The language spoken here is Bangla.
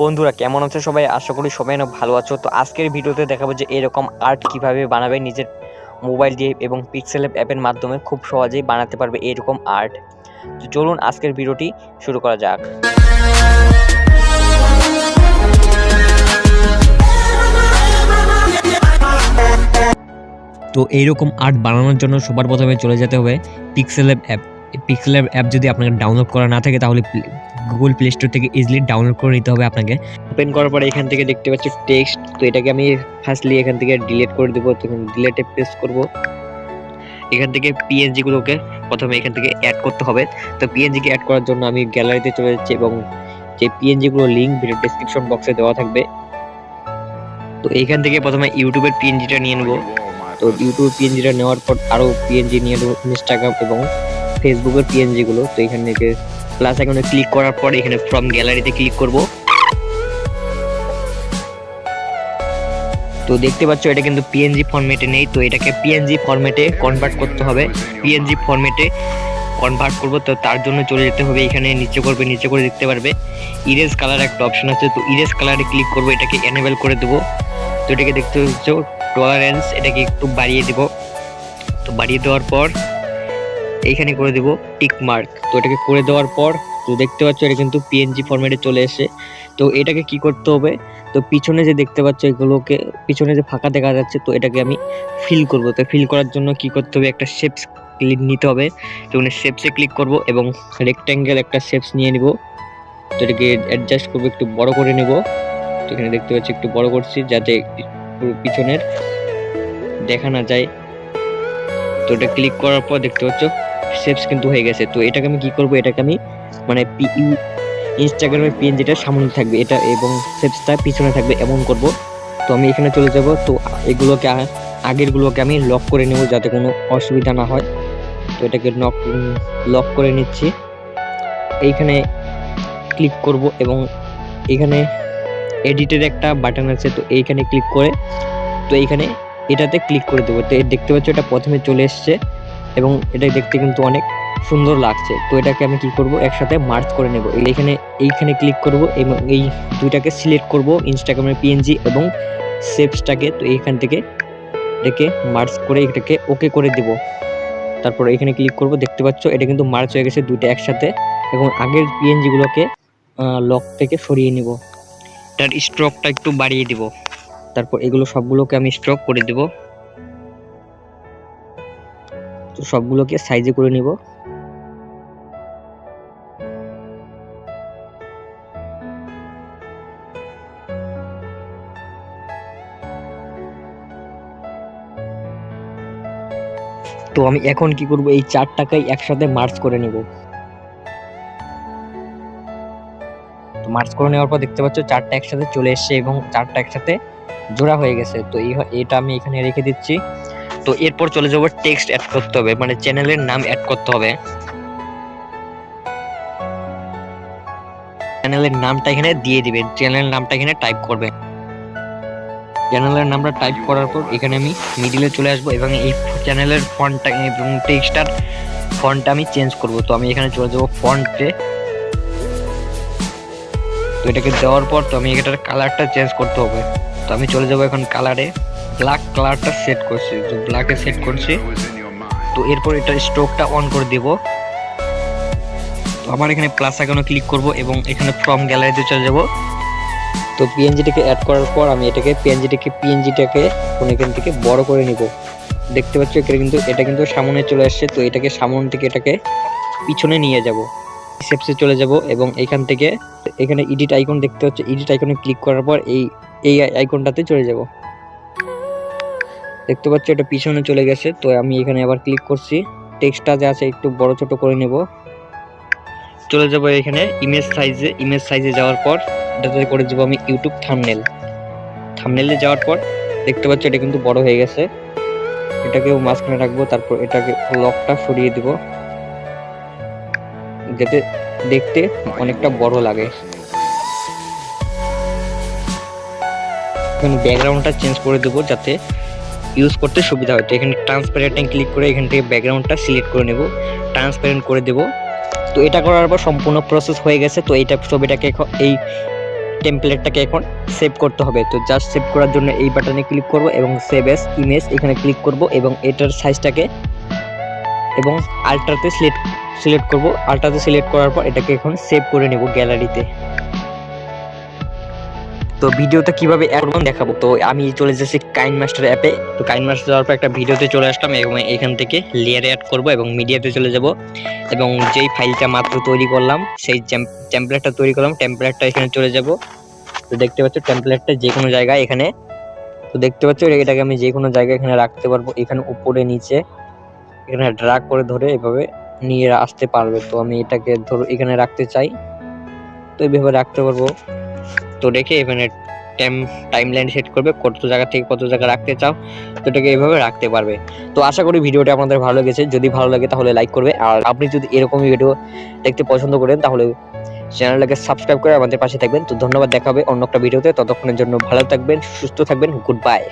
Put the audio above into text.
বন্ধুরা কেমন আছো সবাই? আশা করি সবাই অনেক ভালো আছো। তো আজকের ভিডিওতে দেখাবো যে এরকম আর্ট কিভাবে বানাবে নিজের মোবাইল দিয়ে এবং পিক্সেল অ্যাপের মাধ্যমে খুব সহজেই বানাতে পারবে এরকম আর্ট। তো চলুন আজকের ভিডিওটি শুরু করা যাক। তো এইরকম আর্ট বানানোর জন্য সবার প্রথমে চলে যেতে হবে পিক্সেল অ্যাপ। পিক্সেল অ্যাপ যদি আপনাকে ডাউনলোড করা না থাকে তাহলে গুগল প্লে স্টোর থেকে ইজিলি ডাউনলোড করে নিতে হবে আপনাকে। ওপেন করার পরে এখান থেকে দেখতে পাচ্ছি টেক্সট, তো এটাকে আমি ফার্স্টলি এখান থেকে ডিলিট করে দেবো। তো ডিলিটে প্রেস করব। এখান থেকে পিএনজি গুলোকে প্রথমে এখান থেকে অ্যাড করতে হবে। তো পিএনজি কে অ্যাড করার জন্য আমি গ্যালারিতে চলে যাচ্ছি এবং যে পিএনজি গুলো লিংক ভিডিও ডেসক্রিপশন বক্সে দেওয়া থাকবে। তো এইখান থেকে প্রথমে ইউটিউবের পিএনজিটা নিয়ে নেব। তো ইউটিউব পিএনজিটা নেওয়ার পর আরো পিএনজি নিয়ে নেব, ইনস্টাগ্রাম এবং ফেসবুকের পিএনজি গুলো। তো এখান থেকে প্লাস আইকনে ক্লিক করার পর এখানে ফ্রম গ্যালারিতে ক্লিক করব। তো দেখতে পাচ্ছ এটা কিন্তু পিএনজি ফরম্যাটে নেই, তো এটাকে পিএনজি ফরম্যাটে কনভার্ট করতে হবে। পিএনজি ফরম্যাটে কনভার্ট করব, তো তার জন্য চলে যেতে হবে এখানে নিচে করবে, নিচে করে দেখতে পারবে ইরেজ কালার একটা অপশন আছে। তো ইরেজ কালারে ক্লিক করব, এটাকে এনেবল করে দেব। তো এটাকে দেখতে পাচ্ছ টলারেন্স, এটাকে একটু বাড়িয়ে দেব। তো বাড়িয়ে দেওয়ার পর এইখানে করে দেব টিক মার্ক। তো এটাকে করে দেওয়ার পর তো দেখতে পাচ্ছ এটা কিন্তু পিএনজি ফরম্যাটে চলে এসে। তো এটাকে কি করতে হবে, তো পিছনে যে দেখতে পাচ্ছ এগুলোকে পিছনে যে ফাঁকা দেখা যাচ্ছে, তো এটাকে আমি ফিল করব। তো ফিল করার জন্য কি করতে হবে, একটা শেপস ক্লিক নিতে হবে। তো এখানে শেপসে ক্লিক করব এবং রেক্ট্যাঙ্গেল একটা শেপস নিয়ে নিব। তো এটাকে অ্যাডজাস্ট করব, একটু বড় করে নিব। তো এখানে দেখতে পাচ্ছি একটু বড় করছি যাতে পিছনের দেখা না যায়। তো এটা ক্লিক করার পর দেখতে পাচ্ছ শেপস কিন্তু হয়ে গেছে। তো এটাকে আমি কি করব, এটাকে আমি মানে ইনস্টাগ্রামের পিএনজিটা সামনে থাকবে এটা এবং শেপসটা পিছনে থাকবে এমন করব। তো আমি এখানে চলে যাব। তো এগুলোকে আগেরগুলোকে আমি লক করে নেব যাতে কোনো অসুবিধা না হয়। তো এটাকে লক করে নিচ্ছি। এইখানে ক্লিক করব এবং এখানে এডিটের একটা বাটন আছে, তো এইখানে ক্লিক করে তো এইখানে এটাতে ক্লিক করে দেবো। তো দেখতে পাচ্ছ এটা প্রথমে চলে এসছে এবং এটা দেখতে কিন্তু অনেক সুন্দর লাগছে। তো এটাকে আমি কি করব, একসাথে মার্জ করে নেব। এইখানে ক্লিক করব এবং এই দুইটাকে সিলেক্ট করব, ইনস্টাগ্রামের পিএনজি এবং শেপসটাকে। তো এইখান থেকে এটাকে মার্জ করে এটাকে ওকে করে দেব। তারপর এখানে ক্লিক করব, দেখতে পাচ্ছ এটা কিন্তু মার্জ হয়ে গেছে দুইটা একসাথে। এবং আগের পিএনজি গুলোকে লক থেকে সরিয়ে নিব, তার স্ট্রোকটা একটু বাড়িয়ে দিব। তারপর এগুলো সবগুলোকে আমি স্ট্রোক করে দেব। তো সবগুলোকে সাইজে করে নিব। তো আমি এখন কি করব, এই চারটাকেই একসাথে মার্জ করে নিব। তো মার্জ করে নেওয়ার পর দেখতে পাচ্ছ চারটা একসাথে চলে এসেছে এবং চারটা একসাথে জোড়া হয়ে গেছে। তো এটা আমি এখানে রেখে দিচ্ছি। তো এরপর চলে যাব টেক্সট অ্যাড করতে হবে, মানে চ্যানেলের নাম অ্যাড করতে হবে। চ্যানেলের নামটা এখানে দিয়ে দিবেন, চ্যানেলের নামটা এখানে টাইপ করবেন। চ্যানেলের নামটা টাইপ করার পর এখানে আমি মিডিলে চলে আসবো এবং এই চ্যানেলের ফন্টটা এবং টেক্সটার ফন্টটা আমি চেঞ্জ করব। তো আমি এখানে চলে যাব ফন্টে। তো এটাকে দেওয়ার পর তো আমি এটার কালারটা চেঞ্জ করতে হবে। তো আমি চলে যাব এখন কালারে, ব্ল্যাক কালারটা সেট করছি। তো ব্ল্যাকে সেট করছি। তো এরপর এটার স্ট্রোকটা অন করে দেব। তো আমার এখানে প্লাস আইকনে ক্লিক করব এবং এখানে ফ্রম গ্যালারিতে চলে যাব। তো পিএনজিটাকে অ্যাড করার পর আমি এটাকে পিএনজিটাকে এখান থেকে বড় করে নিব। দেখতে পাচ্ছ এটা কিন্তু সামনে চলে আসছে। তো এটাকে সামনে থেকে এটাকে পিছনে নিয়ে যাব, শেপসে চলে যাব এবং এখান থেকে এখানে এডিট আইকন দেখতে পাচ্ছ, এডিট আইকনে ক্লিক করার পর এই আইকনটাতে চলে যাব। দেখতে পাচ্ছ এটা পিছনে চলে গেছে। তো আমি এখানে আবার ক্লিক করছি, টেক্সটটা যা আছে একটু বড় ছোট করে নেব। চলে যাব এখানে ইমেজ সাইজে যাওয়ার পর এটাতে করে দেবো আমি ইউটিউব থাম্বনেলে যাওয়ার পর দেখতে পাচ্ছ এটা কিন্তু বড় হয়ে গেছে। এটাকেও মাঝখানে রাখবো। তারপর এটাকে লকটা সরিয়ে দিব যাতে দেখতে অনেকটা বড় লাগে। এখানে ব্যাকগ্রাউন্ডটা চেঞ্জ করে দেবো যাতে ইউজ করতে সুবিধা হয়। তো এখানে ট্রান্সপারেন্টে ক্লিক করে এখান থেকে ব্যাকগ্রাউন্ডটা সিলেক্ট করে নেব, ট্রান্সপারেন্ট করে দেব। তো এটা করার পর সম্পূর্ণ প্রসেস হয়ে গেছে। তো এইটা ছবিটাকে এই টেমপ্লেটটাকে এখন সেভ করতে হবে। তো জাস্ট সেভ করার জন্য এই বাটনে ক্লিক করব এবং সেভ এস ইমেজ এখানে ক্লিক করব এবং এটার সাইজটাকে এবং আল্ট্রাতে সিলেক্ট করব। আল্ট্রাতে সিলেক্ট করার পর এটাকে এখন সেভ করে নেব গ্যালারিতে। তো ভিডিওটা কিভাবে অ্যাড করব দেখাবো। তো আমি চলে যাচ্ছি কাইনমাস্টার অ্যাপে। তো কাইনমাস্টার যাওয়ার পর একটা ভিডিওতে চলে আসলাম এবং এখান থেকে লেয়ারে অ্যাড করব এবং মিডিয়াতে চলে যাব এবং যেই ফাইলটা মাত্র তৈরি করলাম সেই টেমপ্লেটটা তৈরি করলাম, টেমপ্লেটটা এখানে চলে যাব। তো দেখতে পাচ্ছ টেমপ্লেটটা যে কোনো জায়গায় এখানে, তো দেখতে পাচ্ছ এটাকে আমি যে কোনো জায়গায় এখানে রাখতে পারবো। এখানে উপরে নিচে এখানে ড্র্যাগ করে ধরে এভাবে নিয়ে আসতে পারবে। তো আমি এটাকে ধরো এখানে রাখতে চাই, তো এইভাবে রাখতে পারবো। তো রেখে এখানে টাইমলাইন সেট করবে কত জায়গা থেকে কত জায়গা রাখতে চাও, তো এটাকে এইভাবে রাখতে পারবে। তো আশা করি ভিডিওটা আপনাদের ভালো লেগেছে। যদি ভালো লাগে তাহলে লাইক করবে, আর আপনি যদি এরকমই ভিডিও দেখতে পছন্দ করেন তাহলে চ্যানেলটাকে সাবস্ক্রাইব করে আমাদের পাশে থাকবেন। তো ধন্যবাদ, দেখা হবে অন্য একটা ভিডিওতে। ততক্ষণের জন্য ভালো থাকবেন, সুস্থ থাকবেন, গুড বাই।